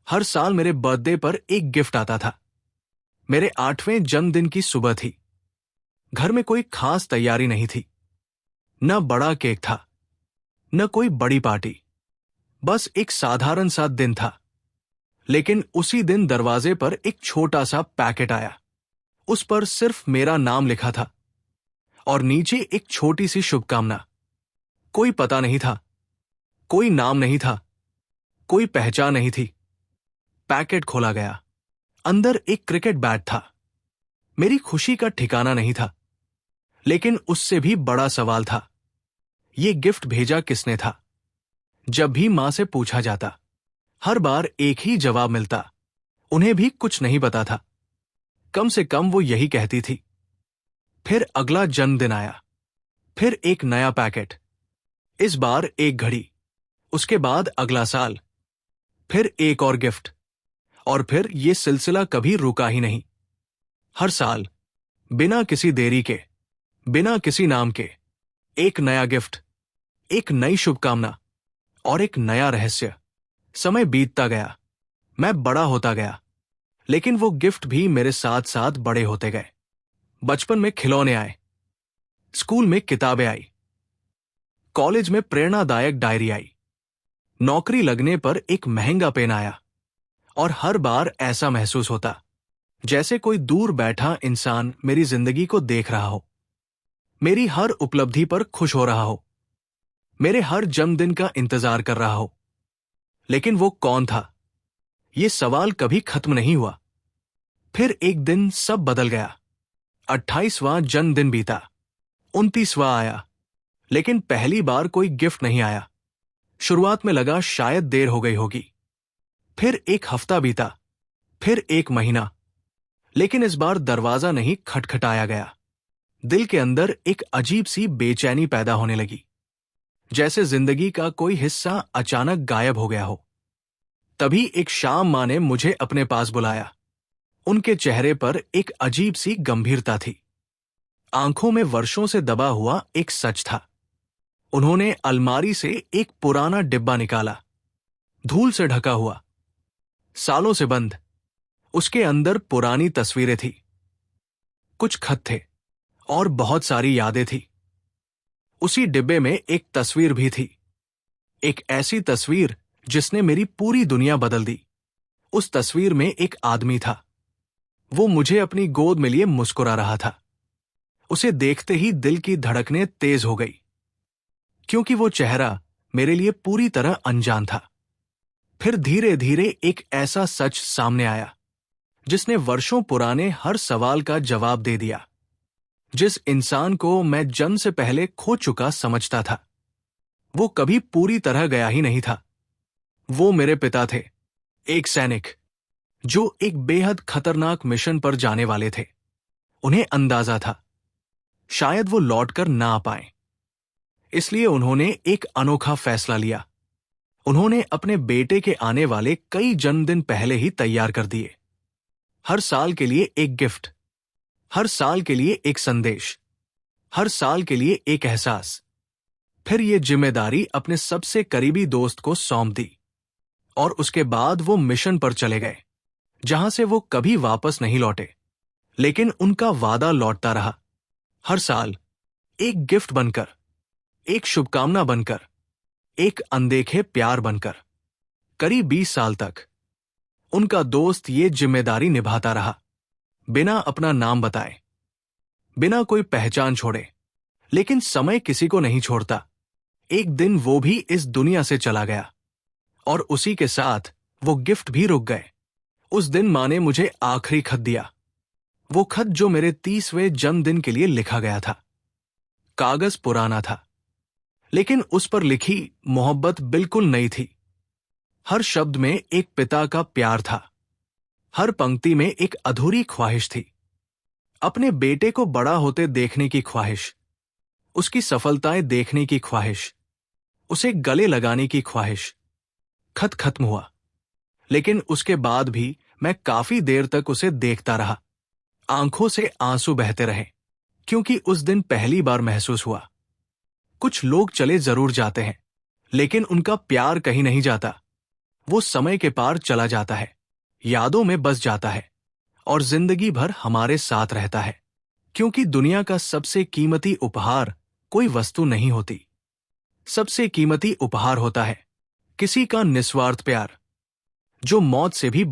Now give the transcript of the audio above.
हर साल मेरे बर्थडे पर एक गिफ्ट आता था। मेरे 8वें जन्मदिन की सुबह थी। घर में कोई खास तैयारी नहीं थी। न बड़ा केक था, न कोई बड़ी पार्टी। बस एक साधारण सा दिन था। लेकिन उसी दिन दरवाजे पर एक छोटा सा पैकेट आया। उस पर सिर्फ मेरा नाम लिखा था और नीचे एक छोटी सी शुभकामना। कोई पता नहीं था, कोई नाम नहीं था, कोई पहचान नहीं थी। पैकेट खोला गया। अंदर एक क्रिकेट बैट था। मेरी खुशी का ठिकाना नहीं था। लेकिन उससे भी बड़ा सवाल था, ये गिफ्ट भेजा किसने था? जब भी मां से पूछा जाता, हर बार एक ही जवाब मिलता, उन्हें भी कुछ नहीं पता था। कम से कम वो यही कहती थी। फिर अगला जन्मदिन आया। फिर एक नया पैकेट। इस बार एक घड़ी। उसके बाद अगला साल। फिर एक और गिफ्ट। और फिर ये सिलसिला कभी रुका ही नहीं। हर साल, बिना किसी देरी के, बिना किसी नाम के, एक नया गिफ्ट, एक नई शुभकामना और एक नया रहस्य। समय बीतता गया। मैं बड़ा होता गया। लेकिन वो गिफ्ट भी मेरे साथ साथ बड़े होते गए। बचपन में खिलौने आए। स्कूल में किताबें आई। कॉलेज में प्रेरणादायक डायरी आई। नौकरी लगने पर एक महंगा पेन आया। और हर बार ऐसा महसूस होता जैसे कोई दूर बैठा इंसान मेरी जिंदगी को देख रहा हो, मेरी हर उपलब्धि पर खुश हो रहा हो, मेरे हर जन्मदिन का इंतजार कर रहा हो। लेकिन वो कौन था? ये सवाल कभी खत्म नहीं हुआ। फिर एक दिन सब बदल गया। 28वां जन्मदिन बीता। 29वां आया। लेकिन पहली बार कोई गिफ्ट नहीं आया। शुरुआत में लगा शायद देर हो गई होगी। फिर एक हफ्ता बीता। फिर एक महीना। लेकिन इस बार दरवाजा नहीं खटखटाया गया। दिल के अंदर एक अजीब सी बेचैनी पैदा होने लगी, जैसे जिंदगी का कोई हिस्सा अचानक गायब हो गया हो। तभी एक शाम मां ने मुझे अपने पास बुलाया। उनके चेहरे पर एक अजीब सी गंभीरता थी। आंखों में वर्षों से दबा हुआ एक सच था। उन्होंने अलमारी से एक पुराना डिब्बा निकाला, धूल से ढका हुआ, सालों से बंद। उसके अंदर पुरानी तस्वीरें थी, कुछ खत थे और बहुत सारी यादें थी। उसी डिब्बे में एक तस्वीर भी थी, एक ऐसी तस्वीर जिसने मेरी पूरी दुनिया बदल दी। उस तस्वीर में एक आदमी था। वो मुझे अपनी गोद में लिए मुस्कुरा रहा था। उसे देखते ही दिल की धड़कनें तेज हो गई, क्योंकि वो चेहरा मेरे लिए पूरी तरह अनजान था। फिर धीरे धीरे एक ऐसा सच सामने आया जिसने वर्षों पुराने हर सवाल का जवाब दे दिया। जिस इंसान को मैं जन्म से पहले खो चुका समझता था, वो कभी पूरी तरह गया ही नहीं था। वो मेरे पिता थे, एक सैनिक जो एक बेहद खतरनाक मिशन पर जाने वाले थे। उन्हें अंदाजा था शायद वो लौटकर ना आ पाए। इसलिए उन्होंने एक अनोखा फैसला लिया। उन्होंने अपने बेटे के आने वाले कई जन्मदिन पहले ही तैयार कर दिए। हर साल के लिए एक गिफ्ट, हर साल के लिए एक संदेश, हर साल के लिए एक एहसास। फिर ये जिम्मेदारी अपने सबसे करीबी दोस्त को सौंप दी। और उसके बाद वो मिशन पर चले गए, जहां से वो कभी वापस नहीं लौटे। लेकिन उनका वादा लौटता रहा। हर साल एक गिफ्ट बनकर, एक शुभकामना बनकर, एक अनदेखे प्यार बनकर। करीब 20 साल तक उनका दोस्त ये जिम्मेदारी निभाता रहा, बिना अपना नाम बताए, बिना कोई पहचान छोड़े। लेकिन समय किसी को नहीं छोड़ता। एक दिन वो भी इस दुनिया से चला गया और उसी के साथ वो गिफ्ट भी रुक गए। उस दिन मां ने मुझे आखिरी खत दिया। वो खत जो मेरे 30वें जन्मदिन के लिए लिखा गया था। कागज पुराना था, लेकिन उस पर लिखी मोहब्बत बिल्कुल नई थी। हर शब्द में एक पिता का प्यार था। हर पंक्ति में एक अधूरी ख्वाहिश थी, अपने बेटे को बड़ा होते देखने की ख्वाहिश, उसकी सफलताएं देखने की ख्वाहिश, उसे गले लगाने की ख्वाहिश। खत खत्म हुआ, लेकिन उसके बाद भी मैं काफी देर तक उसे देखता रहा। आंखों से आंसू बहते रहे, क्योंकि उस दिन पहली बार महसूस हुआ कुछ लोग चले जरूर जाते हैं, लेकिन उनका प्यार कहीं नहीं जाता। वो समय के पार चला जाता है, यादों में बस जाता है और जिंदगी भर हमारे साथ रहता है। क्योंकि दुनिया का सबसे कीमती उपहार कोई वस्तु नहीं होती। सबसे कीमती उपहार होता है किसी का निस्वार्थ प्यार, जो मौत से भी